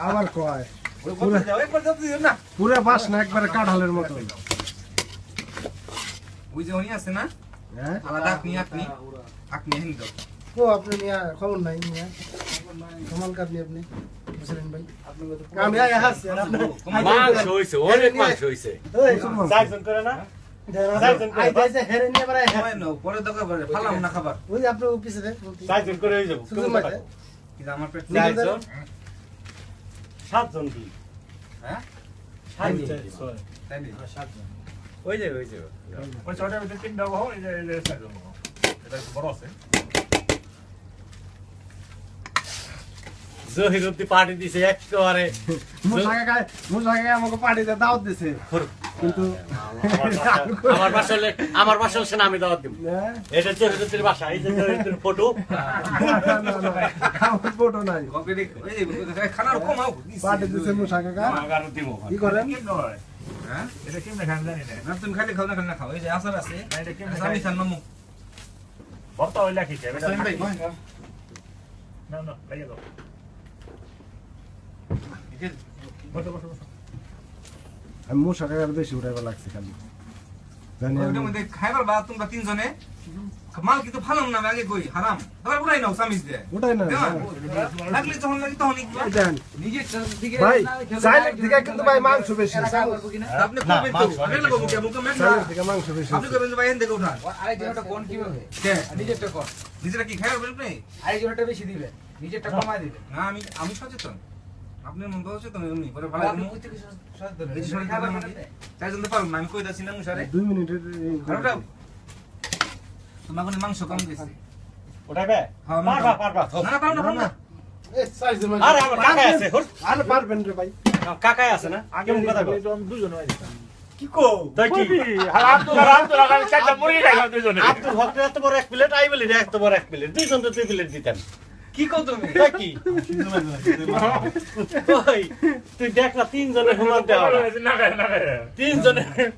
আবার কয় ওই কথা যাও একবার যাও দিও না পুরো বাস না একবারে কাঁঠালের মতো ওই যে উনি আছে না হ্যাঁ আলাদা আপনি হেন দাও ও আপনি নিয়া খবর নাই নিয়া কমাল কাটলি আপনি বুঝলেন ভাই আমি আয়া হাসছি আর আপনি মাংস হইছে অনেক মাংস হইছে ওই সাইজন করে না আই যাইছে হেরে নিয়ে বারে সময় নাও পরে দরকার পড়ে ফালাম না খাবার ওই আপনি অফিসে রে সাইজন করে হয়ে যাব সুযোগ মাঝে কিন্তু আমার পেট সাইজন 7 জন কি হ্যাঁ সাইজন তাই নি ওই যে ওই ছয়টার ভিতরে তিনটা বহ এই যে সাইজন বহ এটা একটু বড় আছে জহিরুদ্দি পার্টি দিছে একেবারে মুসাকে আমাকে পার্টিতে দাওয়াত দিছে কিন্তু আমার বাসা হচ্ছে না আমি দাওয়াত দিব এটা জহিরুদ্দির বাসা এই যে জহিরুদ্দির ফটো আমার ফটো নাই এই খানার কমাও পার্টি দিছে মুসাকে আগারও দিব কি করেন হ্যাঁ এটা কেমনে খান জানি না না তুমি খালি খাও না খালি না খাও এই যে আসার আছে এটা কেমনে আমি খান নামু ভর্তা হইলা কি চাই সাইন ভাই না না লাগিয়ে দাও বসো বসো বসো আমি মুসাকে আর বেশি উঠাইবা লাগছে খালি জানি ওইটার মধ্যে খাইবার বা তোমরা তিনজনে মাল কিন্তু ফালাম না আগে কই হারাম আবার উড়াই নাও সামিজ দে উঠাই না লাগলে যখন লাগে তখন ইকবা দেন নিজের দিকে ভাই সাইলের দিকে কিন্তু ভাই মাংস বেশি আপনি কবে তো আগে লাগো মুখে মুখে মেন সাইলের দিকে মাংস বেশি আপনি কবেন ভাই এন দেখে উঠান আরে যেটা কোন কিভাবে কে নিজেরটা কর নিজেরা কি খাইবার বলবেন না আরে যেটা বেশি দিবেন নিজেরটা কমায় দিবেন না আমি সচেতন আপনার মন সচেতন এমনি পরে ভালো আপনি কই থেকে সচেতন এই যে শরীর খাবার চাইজন তো পারুন না আমি কই দাছি না মুশারে 2 মিনিটের আরেকটা তোমার কোন মাংস কম দিছি ওটাবে হ্যাঁ পারবা না না পারো না এ সাইজ আরে আমার কাকাই আছে আর পারবেন রে ভাই কাকাই আছে না আগে মুখ কথা কও দুজন হয়ে যেতাম কি কো তাই কি আব্দুল আমি চারটা মুড়ি খাইলাম দুজনে আব্দুল হক এত বড় এক প্লেট আই বলি এত বড় এক প্লেট দুইজন তো 2 প্লেট দিতেন কি কও তুমি তাই কি ওই তুই দেখ না 3 জনের সমান দেওয়া না খাই না খাই 3 জনের